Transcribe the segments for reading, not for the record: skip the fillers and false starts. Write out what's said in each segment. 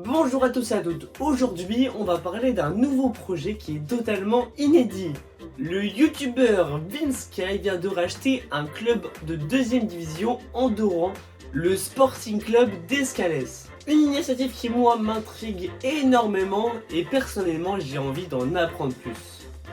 Bonjour à tous et à toutes, aujourd'hui on va parler d'un nouveau projet qui est totalement inédit. Le youtubeur Vinsky vient de racheter un club de 2ème division andorran, le Sporting Club d'Escales. Une initiative qui moi m'intrigue énormément et personnellement j'ai envie d'en apprendre plus.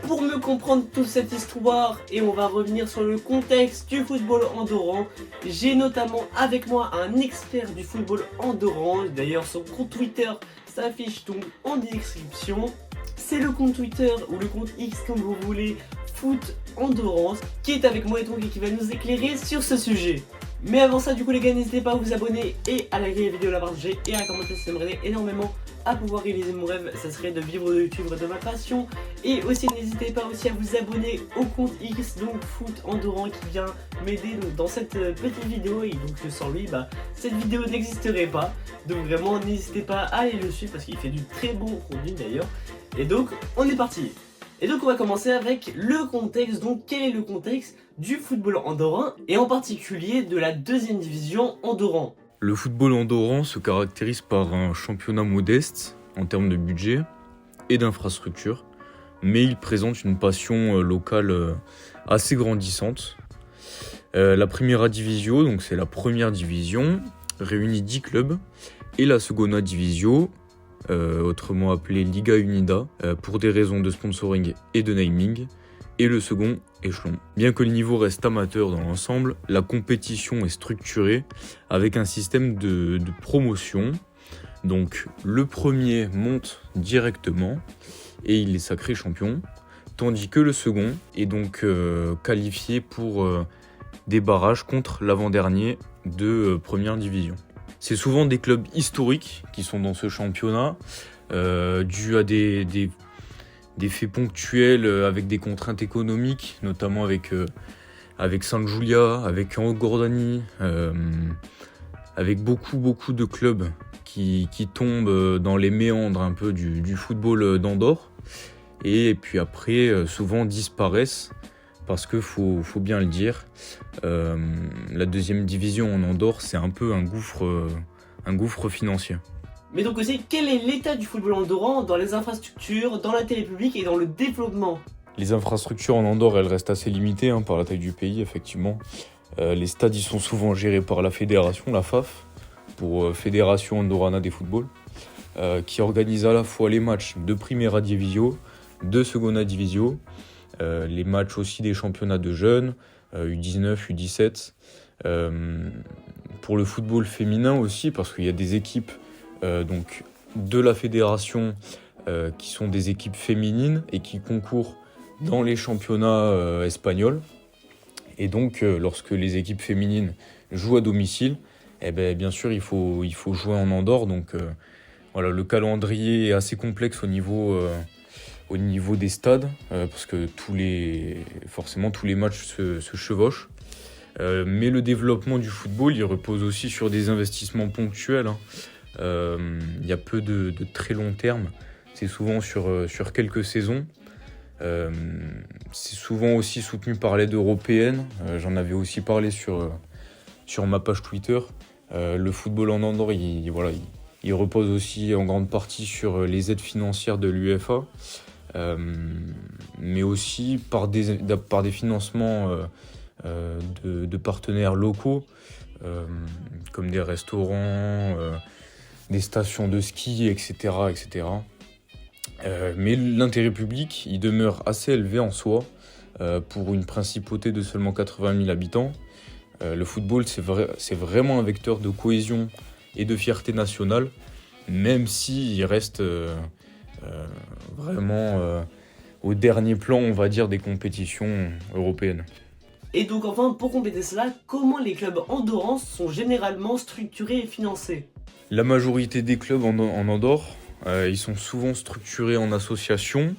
Pour mieux comprendre toute cette histoire, et on va revenir sur le contexte du football andorran, j'ai notamment avec moi un expert du football andorran, d'ailleurs son compte Twitter s'affiche donc en description. C'est le compte Twitter ou le compte X comme vous voulez, Foot Andorran, qui est avec moi et donc qui va nous éclairer sur ce sujet. Mais avant ça du coup les gars, n'hésitez pas à vous abonner et à liker la vidéo, la partager et à commenter, ça m'aiderait énormément à pouvoir réaliser mon rêve, ça serait de vivre de YouTube, de ma passion. Et aussi n'hésitez pas aussi à vous abonner au compte X, donc Foot Andorran, qui vient m'aider dans cette petite vidéo. Et donc sans lui, cette vidéo n'existerait pas. Donc vraiment n'hésitez pas à aller le suivre parce qu'il fait du très bon contenu d'ailleurs. Et donc on est parti. Et donc on va commencer avec le contexte. Donc quel est le contexte du football andorran et en particulier de la 2ème division andorran? Le football andorran se caractérise par un championnat modeste en termes de budget et d'infrastructures, mais il présente une passion locale assez grandissante. La Primera Divisio, donc c'est la première division, réunit 10 clubs, et la Segunda Divisio, autrement appelée Liga Unida, pour des raisons de sponsoring et de naming, et le second échelon. Bien que le niveau reste amateur dans l'ensemble, la compétition est structurée avec un système de promotion. Donc le premier monte directement et il est sacré champion, tandis que le second est donc qualifié pour des barrages contre l'avant-dernier de première division. C'est souvent des clubs historiques qui sont dans ce championnat, dû à des faits ponctuels avec des contraintes économiques, notamment avec San Giulia, avec Angordani, avec beaucoup de clubs qui tombent dans les méandres un peu du football d'Andorre, et puis après souvent disparaissent parce que faut bien le dire, la 2ème division en Andorre c'est un peu un gouffre financier. Mais donc aussi, quel est l'état du football andorran dans les infrastructures, dans la télé publique et dans le développement? Les infrastructures en Andorre, elles restent assez limitées par la taille du pays, effectivement. Les stades, ils sont souvent gérés par la fédération, la FAF, pour Fédération Andorrana des Football, qui organise à la fois les matchs de Primera Divisio, de Segunda Divisio, les matchs aussi des championnats de jeunes, U19, U17, pour le football féminin aussi, parce qu'il y a des équipes donc de la fédération qui sont des équipes féminines et qui concourent dans les championnats espagnols. Et donc lorsque les équipes féminines jouent à domicile, bien sûr il faut jouer en Andorre. Donc voilà, le calendrier est assez complexe au niveau des stades, parce que forcément tous les matchs se chevauchent. Mais le développement du football, il repose aussi sur des investissements ponctuels. Il y a peu de très long terme, c'est souvent sur quelques saisons. C'est souvent aussi soutenu par l'aide européenne, j'en avais aussi parlé sur ma page Twitter. Le football en Andorre, il repose aussi en grande partie sur les aides financières de l'UEFA, mais aussi par des financements de partenaires locaux, comme des restaurants, des stations de ski, etc. Mais l'intérêt public, il demeure assez élevé en soi, pour une principauté de seulement 80 000 habitants. Le football, c'est vraiment un vecteur de cohésion et de fierté nationale, même s'il reste vraiment au dernier plan, on va dire, des compétitions européennes. Et donc enfin, pour compléter cela, comment les clubs andorrans sont généralement structurés et financés? La majorité des clubs en Andorre, ils sont souvent structurés en association,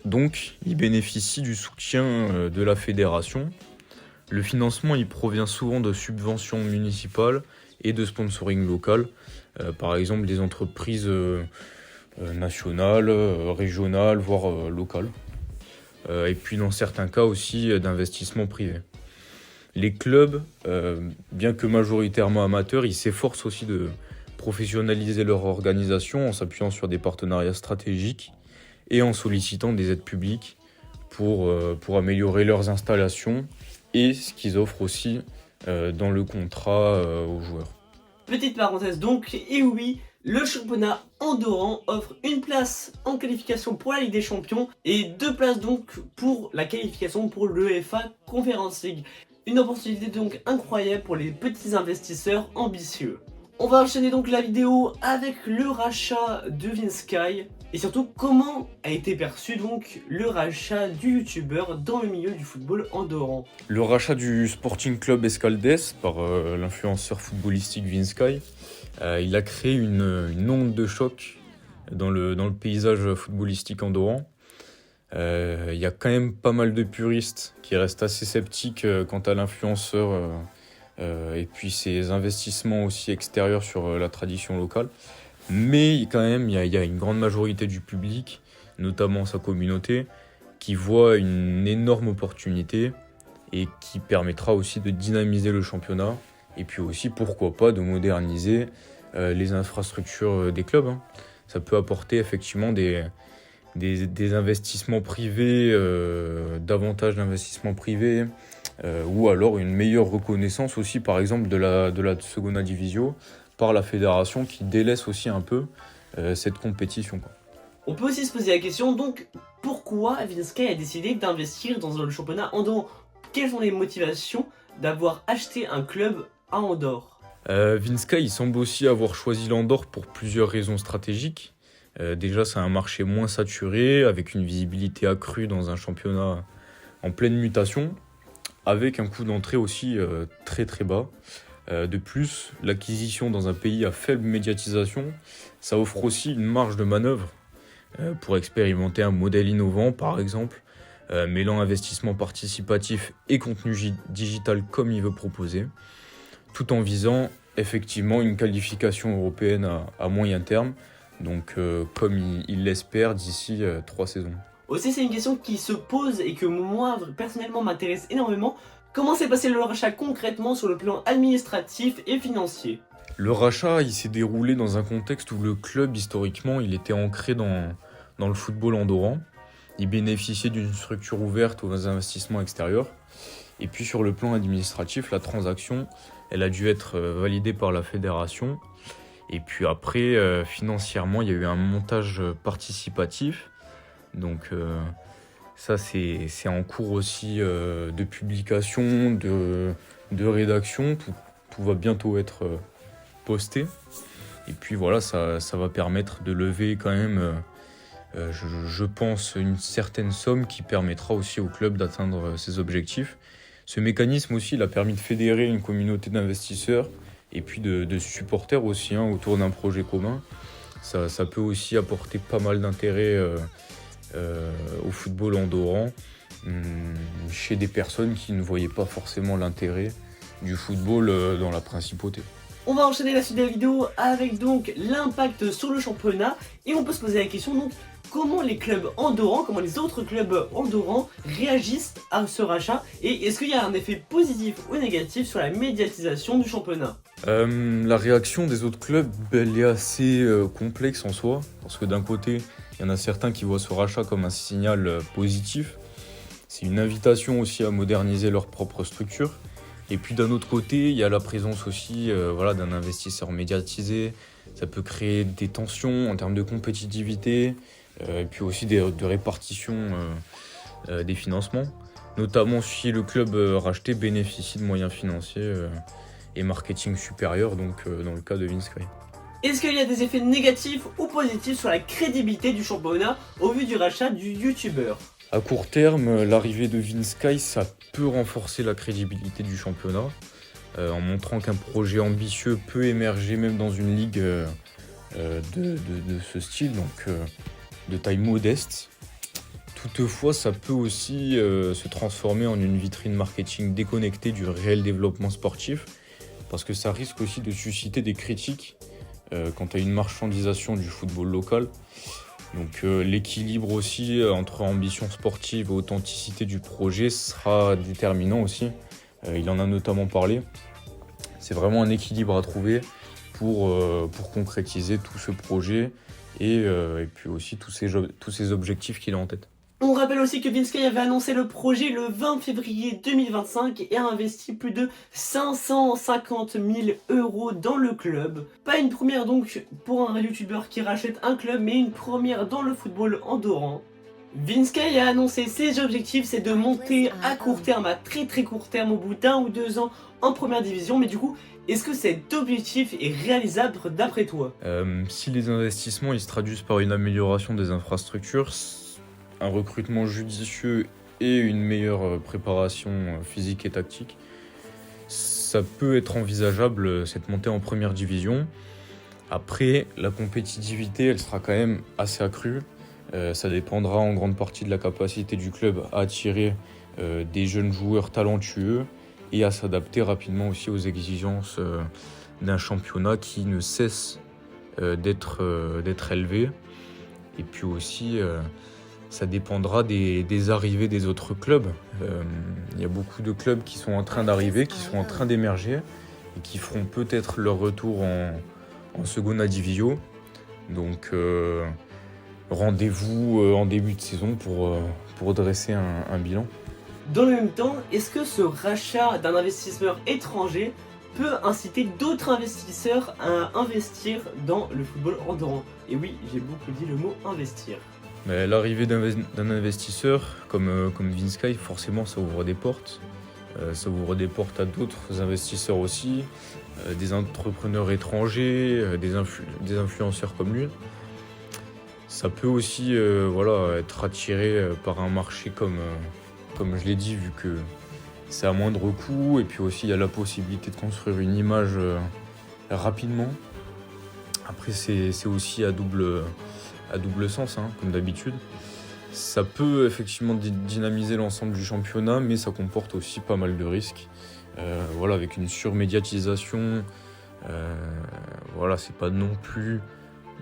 donc ils bénéficient du soutien de la fédération. Le financement, il provient souvent de subventions municipales et de sponsoring local, par exemple des entreprises nationales, régionales, voire locales. Et puis dans certains cas aussi d'investissement privé. Les clubs, bien que majoritairement amateurs, ils s'efforcent aussi de professionnaliser leur organisation en s'appuyant sur des partenariats stratégiques et en sollicitant des aides publiques pour améliorer leurs installations et ce qu'ils offrent aussi dans le contrat aux joueurs. Petite parenthèse donc, et oui, le championnat andorran offre une place en qualification pour la Ligue des Champions et 2 places donc pour la qualification pour l'UEFA Conference League. Une opportunité donc incroyable pour les petits investisseurs ambitieux. On va enchaîner donc la vidéo avec le rachat de Vinsky et surtout comment a été perçu donc le rachat du youtubeur dans le milieu du football andorran. Le rachat du Sporting Club Escaldes par l'influenceur footballistique Vinsky, il a créé une onde de choc dans le paysage footballistique andorran. Il y a quand même pas mal de puristes qui restent assez sceptiques quant à l'influenceur et puis ses investissements aussi extérieurs sur la tradition locale. Mais quand même, il y a une grande majorité du public, notamment sa communauté, qui voit une énorme opportunité et qui permettra aussi de dynamiser le championnat et puis aussi, pourquoi pas, de moderniser les infrastructures des clubs. Ça peut apporter effectivement des investissements privés, davantage d'investissements privés, ou alors une meilleure reconnaissance aussi, par exemple, de la Segunda Divisio par la fédération qui délaisse aussi un peu cette compétition, quoi. On peut aussi se poser la question donc pourquoi Vinsky a décidé d'investir dans le championnat andorran. Quelles sont les motivations d'avoir acheté un club à Andorre? Vinsky il semble aussi avoir choisi l'Andorre pour plusieurs raisons stratégiques. Déjà, c'est un marché moins saturé, avec une visibilité accrue dans un championnat en pleine mutation, avec un coût d'entrée aussi très très bas. De plus, l'acquisition dans un pays à faible médiatisation, ça offre aussi une marge de manœuvre pour expérimenter un modèle innovant, par exemple, mêlant investissement participatif et contenu digital comme il veut proposer, tout en visant effectivement une qualification européenne à moyen terme, donc comme il l'espère d'ici 3 saisons. Aussi, c'est une question qui se pose et que moi, personnellement, m'intéresse énormément. Comment s'est passé le rachat concrètement sur le plan administratif et financier? Le rachat, il s'est déroulé dans un contexte où le club, historiquement, il était ancré dans le football andorran. Il bénéficiait d'une structure ouverte aux investissements extérieurs. Et puis sur le plan administratif, la transaction, elle a dû être validée par la fédération. Et puis après, financièrement, il y a eu un montage participatif. Donc ça, c'est en cours aussi de publication, de rédaction. Tout va bientôt être posté. Et puis voilà, ça va permettre de lever quand même, je pense, une certaine somme qui permettra aussi au club d'atteindre ses objectifs. Ce mécanisme aussi, il a permis de fédérer une communauté d'investisseurs et puis de supporters aussi autour d'un projet commun. Ça peut aussi apporter pas mal d'intérêt au football andorran chez des personnes qui ne voyaient pas forcément l'intérêt du football dans la principauté. On va enchaîner la suite de la vidéo avec donc l'impact sur le championnat et on peut se poser la question donc comment les clubs andorrans, comment les autres clubs andorrans réagissent à ce rachat et est-ce qu'il y a un effet positif ou négatif sur la médiatisation du championnat? La réaction des autres clubs, elle est assez complexe en soi, parce que d'un côté, il y en a certains qui voient ce rachat comme un signal positif. C'est une invitation aussi à moderniser leur propre structure. Et puis d'un autre côté, il y a la présence aussi d'un investisseur médiatisé. Ça peut créer des tensions en termes de compétitivité, et puis aussi de répartition des financements. Notamment si le club racheté bénéficie de moyens financiers et marketing supérieurs, donc dans le cas de Vinsky. Est-ce qu'il y a des effets négatifs ou positifs sur la crédibilité du championnat au vu du rachat du youtubeur? À court terme, l'arrivée de Vinsky, ça peut renforcer la crédibilité du championnat, en montrant qu'un projet ambitieux peut émerger même dans une ligue de ce style, donc de taille modeste. Toutefois, ça peut aussi se transformer en une vitrine marketing déconnectée du réel développement sportif, parce que ça risque aussi de susciter des critiques quant à une marchandisation du football local. Donc l'équilibre aussi entre ambition sportive et authenticité du projet sera déterminant aussi. Il en a notamment parlé. C'est vraiment un équilibre à trouver pour concrétiser tout ce projet et puis aussi tous ces objectifs qu'il a en tête. On rappelle aussi que Vince Sky avait annoncé le projet le 20 février 2025 et a investi plus de 550 000 € dans le club. Pas une première donc pour un youtubeur qui rachète un club, mais une première dans le football andorran. Vince Sky a annoncé ses objectifs, c'est de monter à court terme, à très court terme, au bout d'1 ou 2 ans en première division. Mais du coup, est-ce que cet objectif est réalisable d'après toi? Si les investissements ils se traduisent par une amélioration des infrastructures, un recrutement judicieux et une meilleure préparation physique et tactique, ça peut être envisageable cette montée en première division. Après, la compétitivité, elle sera quand même assez accrue. Ça dépendra en grande partie de la capacité du club à attirer des jeunes joueurs talentueux et à s'adapter rapidement aussi aux exigences d'un championnat qui ne cesse d'être élevé. Et puis aussi, ça dépendra des arrivées des autres clubs. Il y a beaucoup de clubs qui sont en train d'arriver, qui sont en train d'émerger et qui feront peut-être leur retour en Segunda Divisio. Donc rendez-vous en début de saison pour dresser un bilan. Dans le même temps, est-ce que ce rachat d'un investisseur étranger peut inciter d'autres investisseurs à investir dans le football andorran? Et oui, j'ai beaucoup dit le mot investir. Mais l'arrivée d'un investisseur comme Vince Sky, forcément ça ouvre des portes. Ça ouvre des portes à d'autres investisseurs aussi, des entrepreneurs étrangers, des influenceurs comme lui. Ça peut aussi être attiré par un marché comme je l'ai dit, vu que c'est à moindre coût, et puis aussi il y a la possibilité de construire une image rapidement. Après c'est aussi à double sens, comme d'habitude. Ça peut effectivement dynamiser l'ensemble du championnat, mais ça comporte aussi pas mal de risques. Avec une surmédiatisation, c'est pas non plus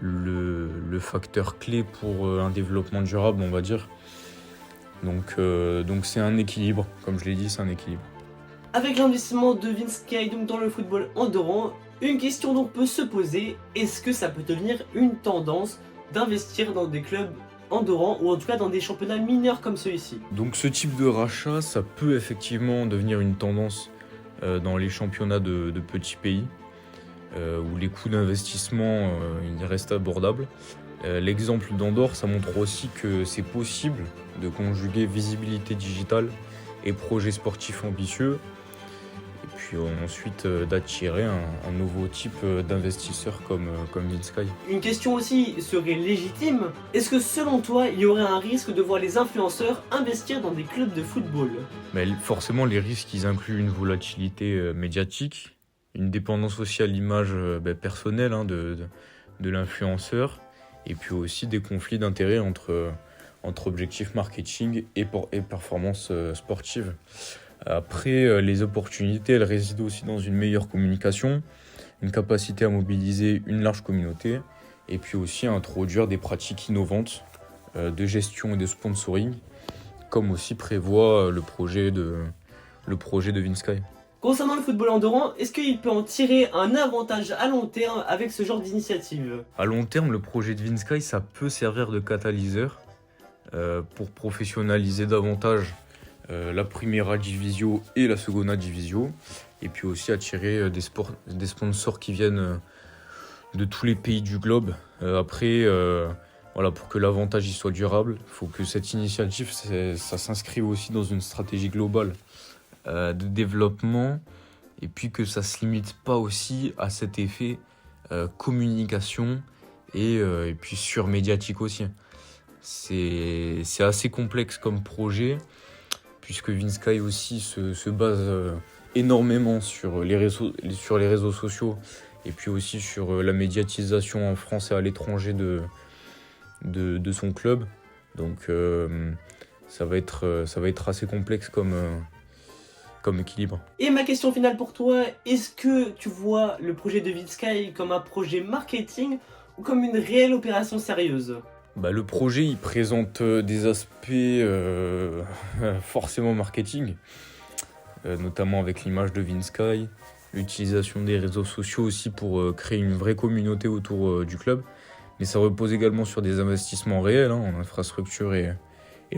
le facteur clé pour un développement durable, on va dire. Donc c'est un équilibre, comme je l'ai dit, c'est un équilibre. Avec l'investissement de Vince Sky donc dans le football andorran, une question donc peut se poser, est-ce que ça peut devenir une tendance d'investir dans des clubs andorrans ou en tout cas dans des championnats mineurs comme celui-ci? Donc ce type de rachat, ça peut effectivement devenir une tendance dans les championnats de petits pays où les coûts d'investissement ils restent abordables. L'exemple d'Andorre, ça montre aussi que c'est possible de conjuguer visibilité digitale et projets sportifs ambitieux, et puis ensuite d'attirer un nouveau type d'investisseurs comme Vince Sky. Une question aussi serait légitime, est-ce que selon toi, il y aurait un risque de voir les influenceurs investir dans des clubs de football? Mais forcément, les risques, ils incluent une volatilité médiatique, une dépendance aussi à l'image personnelle de l'influenceur, et puis aussi des conflits d'intérêts entre objectifs marketing et performance sportive. Après, les opportunités, elles résident aussi dans une meilleure communication, une capacité à mobiliser une large communauté, et puis aussi à introduire des pratiques innovantes de gestion et de sponsoring, comme aussi prévoit le projet de Vince Sky. Concernant le football andorran, est-ce qu'il peut en tirer un avantage à long terme avec ce genre d'initiative? À long terme, le projet de Vince Sky, ça peut servir de catalyseur pour professionnaliser davantage la Primera Divisio et la Segunda Divisio, et puis aussi attirer des sponsors qui viennent de tous les pays du globe. Après, pour que l'avantage y soit durable, il faut que cette initiative ça s'inscrive aussi dans une stratégie globale de développement, et puis que ça se limite pas aussi à cet effet communication et puis surmédiatique aussi. C'est assez complexe comme projet, puisque Vince Sky aussi se base énormément sur les réseaux sociaux, et puis aussi sur la médiatisation en France et à l'étranger de son club. Donc ça va être assez complexe comme équilibre. Et ma question finale pour toi, est-ce que tu vois le projet de Vince Sky comme un projet marketing ou comme une réelle opération sérieuse? Le projet, il présente des aspects forcément marketing, notamment avec l'image de Vince Sky, l'utilisation des réseaux sociaux aussi pour créer une vraie communauté autour du club. Mais ça repose également sur des investissements réels en infrastructure et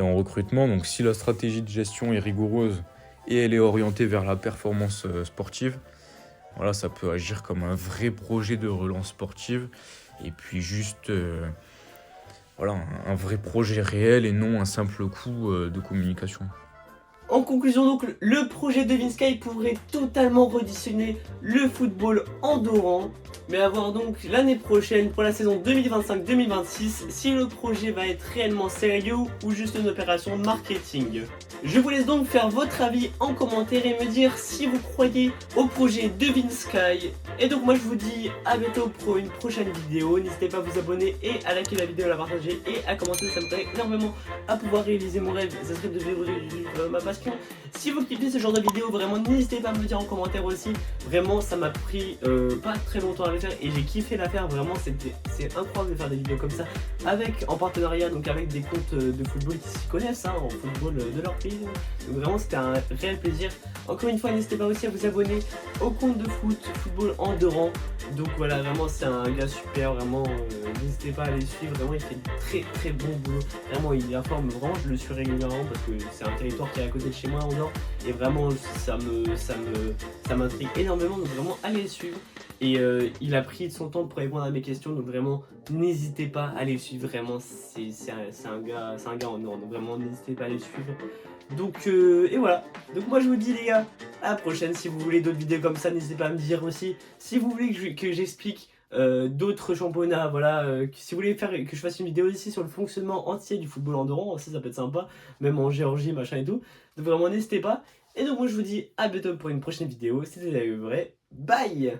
en recrutement. Donc si la stratégie de gestion est rigoureuse et elle est orientée vers la performance sportive, voilà, ça peut agir comme un vrai projet de relance sportive et puis juste voilà, un vrai projet réel et non un simple coup de communication. En conclusion donc, le projet de Vinsky pourrait totalement redessiner le football andorran, mais à voir donc l'année prochaine pour la saison 2025-2026 si le projet va être réellement sérieux ou juste une opération marketing. Je vous laisse donc faire votre avis en commentaire et me dire si vous croyez au projet de Vinsky. Et donc moi je vous dis à bientôt pour une prochaine vidéo. N'hésitez pas à vous abonner et à liker la vidéo, à la partager et à commenter, ça me ferait énormément à pouvoir réaliser mon rêve, ça serait de vivre ma passion. Si vous kiffez ce genre de vidéo, vraiment n'hésitez pas à me le dire en commentaire aussi. Vraiment ça m'a pris pas très longtemps à le faire et j'ai kiffé la faire. Vraiment c'est incroyable de faire des vidéos comme ça en partenariat donc avec des comptes de football qui s'y connaissent en football de leur pays. Donc vraiment c'était un réel plaisir. Encore une fois n'hésitez pas aussi à vous abonner au compte de football andorran. Donc voilà, vraiment c'est un gars super, vraiment n'hésitez pas à aller suivre, vraiment il fait du très bon boulot, vraiment il informe, vraiment je le suis régulièrement parce que c'est un territoire qui est à côté de chez moi en Nord et vraiment ça m'intrigue énormément, donc vraiment allez le suivre. Et il a pris de son temps pour répondre à mes questions, donc vraiment n'hésitez pas à aller le suivre, vraiment c'est un gars en or, donc vraiment n'hésitez pas à aller le suivre. Donc et voilà, donc moi je vous dis les gars, à la prochaine. Si vous voulez d'autres vidéos comme ça, n'hésitez pas à me dire aussi. Si vous voulez que j'explique d'autres championnats, voilà, si vous voulez que je fasse une vidéo ici sur le fonctionnement entier du football andorran, ça peut être sympa, même en Géorgie, machin et tout. Donc vraiment n'hésitez pas. Et donc moi je vous dis à bientôt pour une prochaine vidéo, c'était vrai, bye.